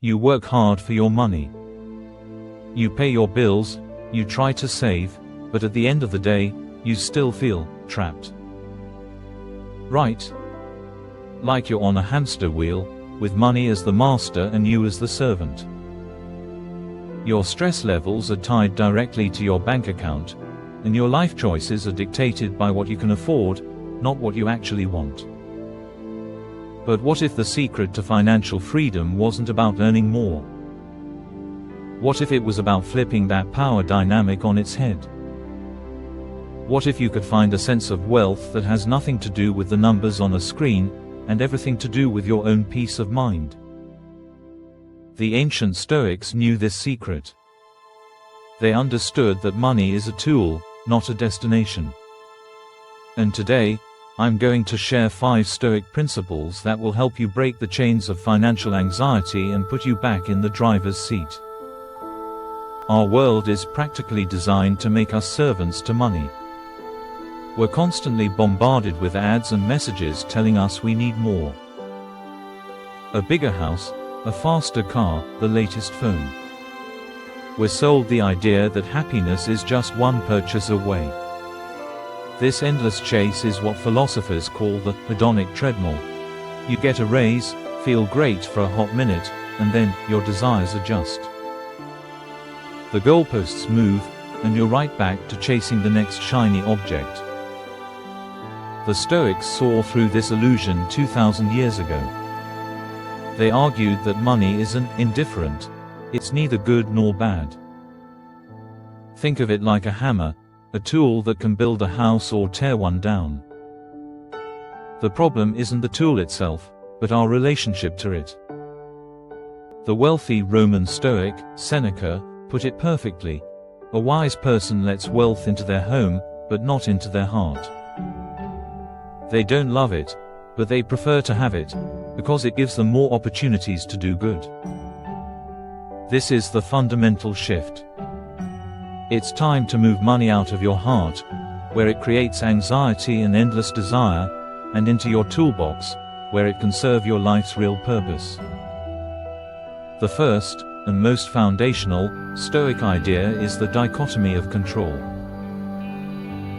You work hard for your money. You pay your bills, you try to save, but at the end of the day, you still feel trapped. Right? Like you're on a hamster wheel, with money as the master and you as the servant. Your stress levels are tied directly to your bank account, and your life choices are dictated by what you can afford, not what you actually want. But what if the secret to financial freedom wasn't about earning more? What if it was about flipping that power dynamic on its head? What if you could find a sense of wealth that has nothing to do with the numbers on a screen, and everything to do with your own peace of mind? The ancient Stoics knew this secret. They understood that money is a tool, not a destination. And today, I'm going to share 5 Stoic principles that will help you break the chains of financial anxiety and put you back in the driver's seat. Our world is practically designed to make us servants to money. We're constantly bombarded with ads and messages telling us we need more. A bigger house, a faster car, the latest phone. We're sold the idea that happiness is just one purchase away. This endless chase is what philosophers call the hedonic treadmill. You get a raise, feel great for a hot minute, and then your desires adjust. The goalposts move, and you're right back to chasing the next shiny object. The Stoics saw through this illusion 2,000 years ago. They argued that money isn't indifferent, it's neither good nor bad. Think of it like a hammer, a tool that can build a house or tear one down. The problem isn't the tool itself, but our relationship to it. The wealthy Roman Stoic, Seneca, put it perfectly: a wise person lets wealth into their home, but not into their heart. They don't love it, but they prefer to have it, because it gives them more opportunities to do good. This is the fundamental shift. It's time to move money out of your heart, where it creates anxiety and endless desire, and into your toolbox, where it can serve your life's real purpose. The first, and most foundational, Stoic idea is the dichotomy of control.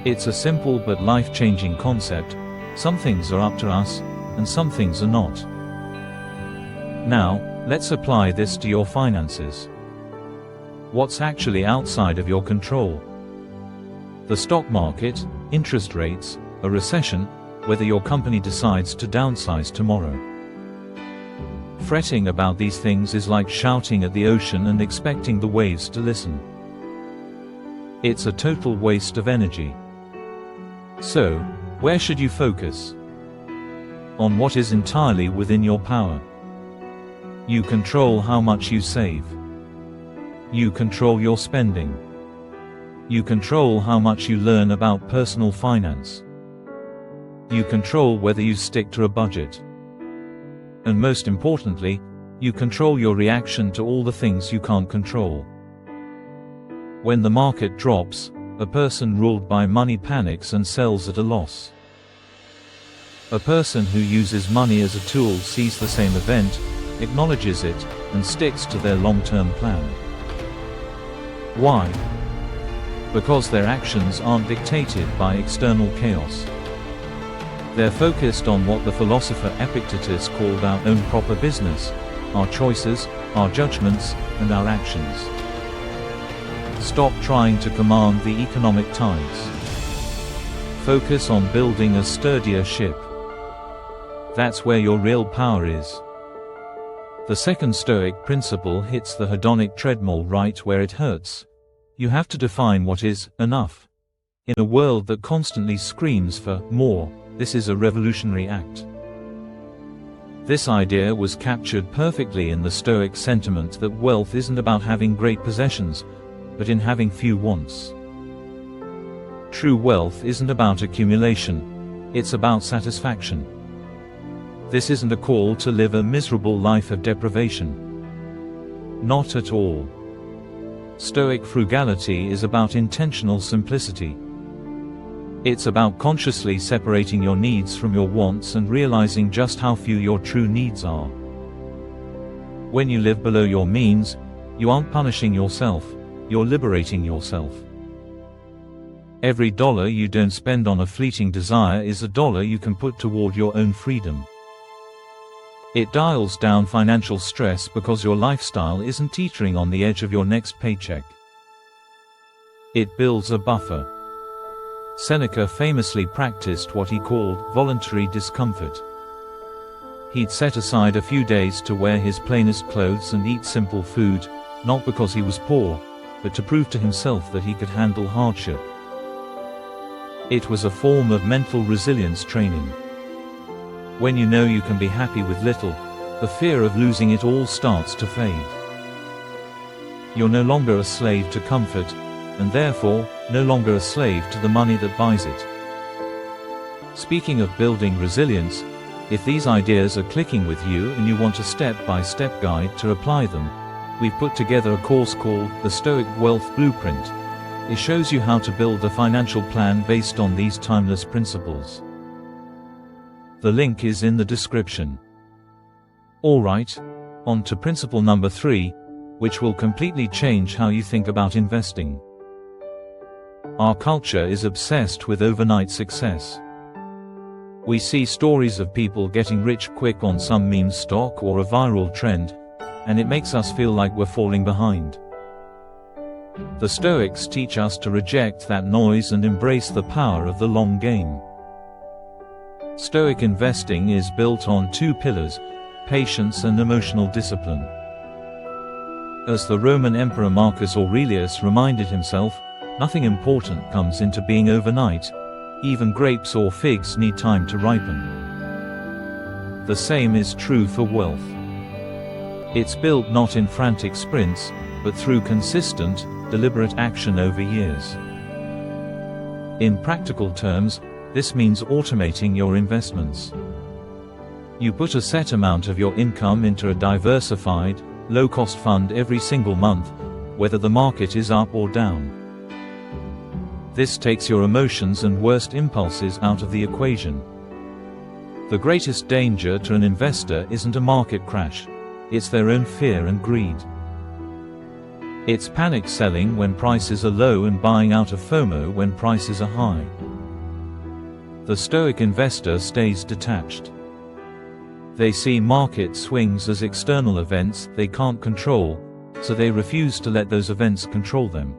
It's a simple but life-changing concept: some things are up to us, and some things are not. Now, let's apply this to your finances. What's actually outside of your control? The stock market, interest rates, a recession, whether your company decides to downsize tomorrow. Fretting about these things is like shouting at the ocean and expecting the waves to listen. It's a total waste of energy. So, where should you focus? On what is entirely within your power. You control how much you save. You control your spending. You control how much you learn about personal finance. You control whether you stick to a budget. And most importantly, you control your reaction to all the things you can't control. When the market drops, a person ruled by money panics and sells at a loss. A person who uses money as a tool sees the same event, acknowledges it, and sticks to their long-term plan. Why? Because their actions aren't dictated by external chaos. They're focused on what the philosopher Epictetus called our own proper business: our choices, our judgments, and our actions. Stop trying to command the economic tides. Focus on building a sturdier ship. That's where your real power is. The second Stoic principle hits the hedonic treadmill right where it hurts. You have to define what is enough. In a world that constantly screams for more, this is a revolutionary act. This idea was captured perfectly in the Stoic sentiment that wealth isn't about having great possessions, but in having few wants. True wealth isn't about accumulation, it's about satisfaction. This isn't a call to live a miserable life of deprivation. Not at all. Stoic frugality is about intentional simplicity. It's about consciously separating your needs from your wants and realizing just how few your true needs are. When you live below your means, you aren't punishing yourself, you're liberating yourself. Every dollar you don't spend on a fleeting desire is a dollar you can put toward your own freedom. It dials down financial stress because your lifestyle isn't teetering on the edge of your next paycheck. It builds a buffer. Seneca famously practiced what he called voluntary discomfort. He'd set aside a few days to wear his plainest clothes and eat simple food, not because he was poor, but to prove to himself that he could handle hardship. It was a form of mental resilience training. When you know you can be happy with little, the fear of losing it all starts to fade. You're no longer a slave to comfort, and therefore, no longer a slave to the money that buys it. Speaking of building resilience, if these ideas are clicking with you and you want a step-by-step guide to apply them, we've put together a course called The Stoic Wealth Blueprint. It shows you how to build a financial plan based on these timeless principles. The link is in the description. Alright, on to principle number 3, which will completely change how you think about investing. Our culture is obsessed with overnight success. We see stories of people getting rich quick on some meme stock or a viral trend, and it makes us feel like we're falling behind. The Stoics teach us to reject that noise and embrace the power of the long game. Stoic investing is built on 2 pillars: patience and emotional discipline. As the Roman Emperor Marcus Aurelius reminded himself, nothing important comes into being overnight. Even grapes or figs need time to ripen. The same is true for wealth. It's built not in frantic sprints, but through consistent, deliberate action over years. In practical terms, this means automating your investments. You put a set amount of your income into a diversified, low-cost fund every single month, whether the market is up or down. This takes your emotions and worst impulses out of the equation. The greatest danger to an investor isn't a market crash, it's their own fear and greed. It's panic selling when prices are low and buying out of FOMO when prices are high. The Stoic investor stays detached. They see market swings as external events they can't control, so they refuse to let those events control them.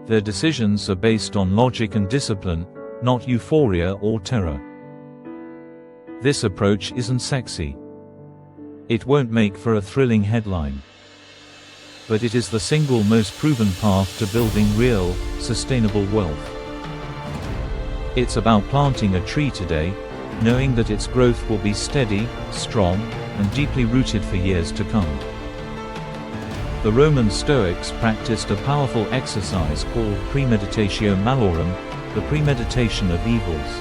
Their decisions are based on logic and discipline, not euphoria or terror. This approach isn't sexy. It won't make for a thrilling headline. But it is the single most proven path to building real, sustainable wealth. It's about planting a tree today, knowing that its growth will be steady, strong, and deeply rooted for years to come. The Roman Stoics practiced a powerful exercise called premeditatio malorum, the premeditation of evils.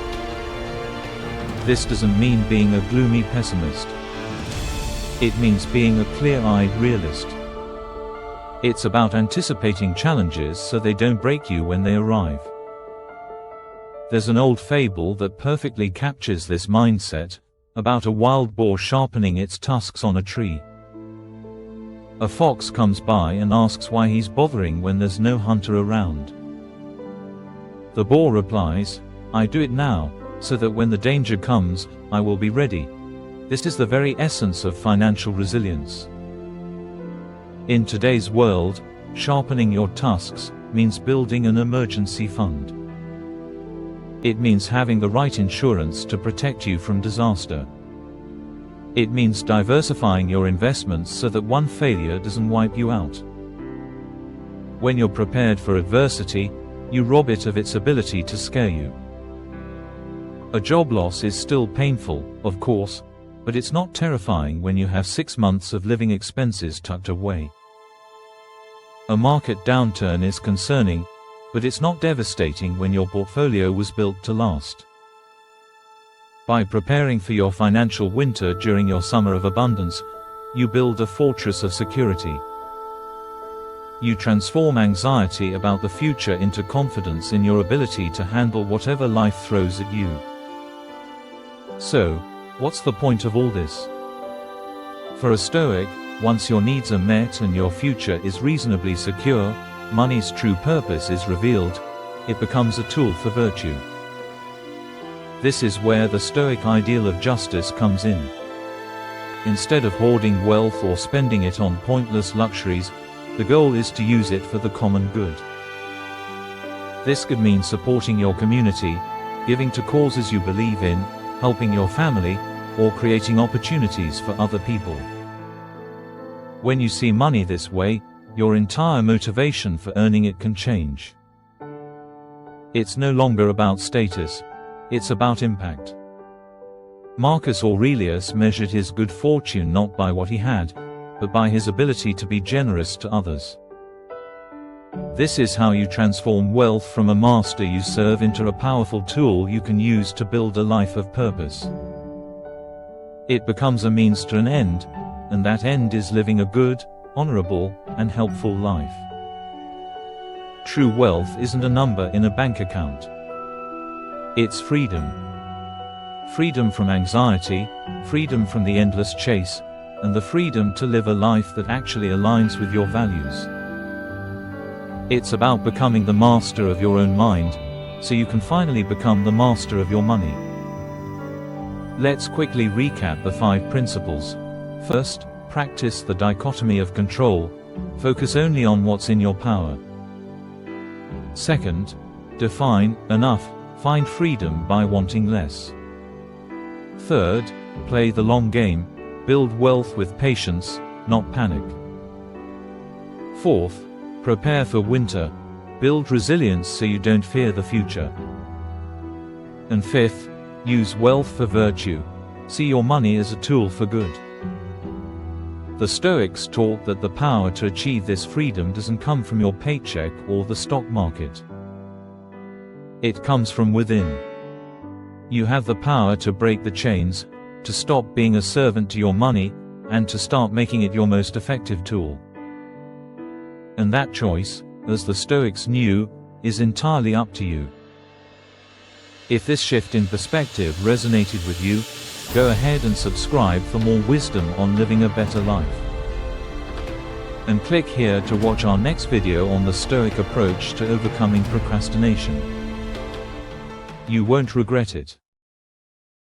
This doesn't mean being a gloomy pessimist. It means being a clear-eyed realist. It's about anticipating challenges so they don't break you when they arrive. There's an old fable that perfectly captures this mindset, about a wild boar sharpening its tusks on a tree. A fox comes by and asks why he's bothering when there's no hunter around. The boar replies, "I do it now, so that when the danger comes, I will be ready." This is the very essence of financial resilience. In today's world, sharpening your tusks means building an emergency fund. It means having the right insurance to protect you from disaster. It means diversifying your investments so that one failure doesn't wipe you out. When you're prepared for adversity, you rob it of its ability to scare you. A job loss is still painful, of course, but it's not terrifying when you have 6 months of living expenses tucked away. A market downturn is concerning, but it's not devastating when your portfolio was built to last. By preparing for your financial winter during your summer of abundance, you build a fortress of security. You transform anxiety about the future into confidence in your ability to handle whatever life throws at you. So, what's the point of all this? For a Stoic, once your needs are met and your future is reasonably secure, money's true purpose is revealed. It becomes a tool for virtue. This is where the Stoic ideal of justice comes in. Instead of hoarding wealth or spending it on pointless luxuries, the goal is to use it for the common good. This could mean supporting your community, giving to causes you believe in, helping your family, or creating opportunities for other people. When you see money this way, your entire motivation for earning it can change. It's no longer about status, it's about impact. Marcus Aurelius measured his good fortune not by what he had, but by his ability to be generous to others. This is how you transform wealth from a master you serve into a powerful tool you can use to build a life of purpose. It becomes a means to an end, and that end is living a good, honorable, and helpful life. True wealth isn't a number in a bank account. It's freedom. Freedom from anxiety, freedom from the endless chase, and the freedom to live a life that actually aligns with your values. It's about becoming the master of your own mind, so you can finally become the master of your money. Let's quickly recap the 5 principles. First, practice the dichotomy of control. Focus only on what's in your power. Second, define enough. Find freedom by wanting less. Third, play the long game. Build wealth with patience, not panic. Fourth, prepare for winter. Build resilience so you don't fear the future. And fifth, use wealth for virtue. See your money as a tool for good. The Stoics taught that the power to achieve this freedom doesn't come from your paycheck or the stock market. It comes from within. You have the power to break the chains, to stop being a servant to your money, and to start making it your most effective tool. And that choice, as the Stoics knew, is entirely up to you. If this shift in perspective resonated with you, go ahead and subscribe for more wisdom on living a better life. And click here to watch our next video on the Stoic approach to overcoming procrastination. You won't regret it.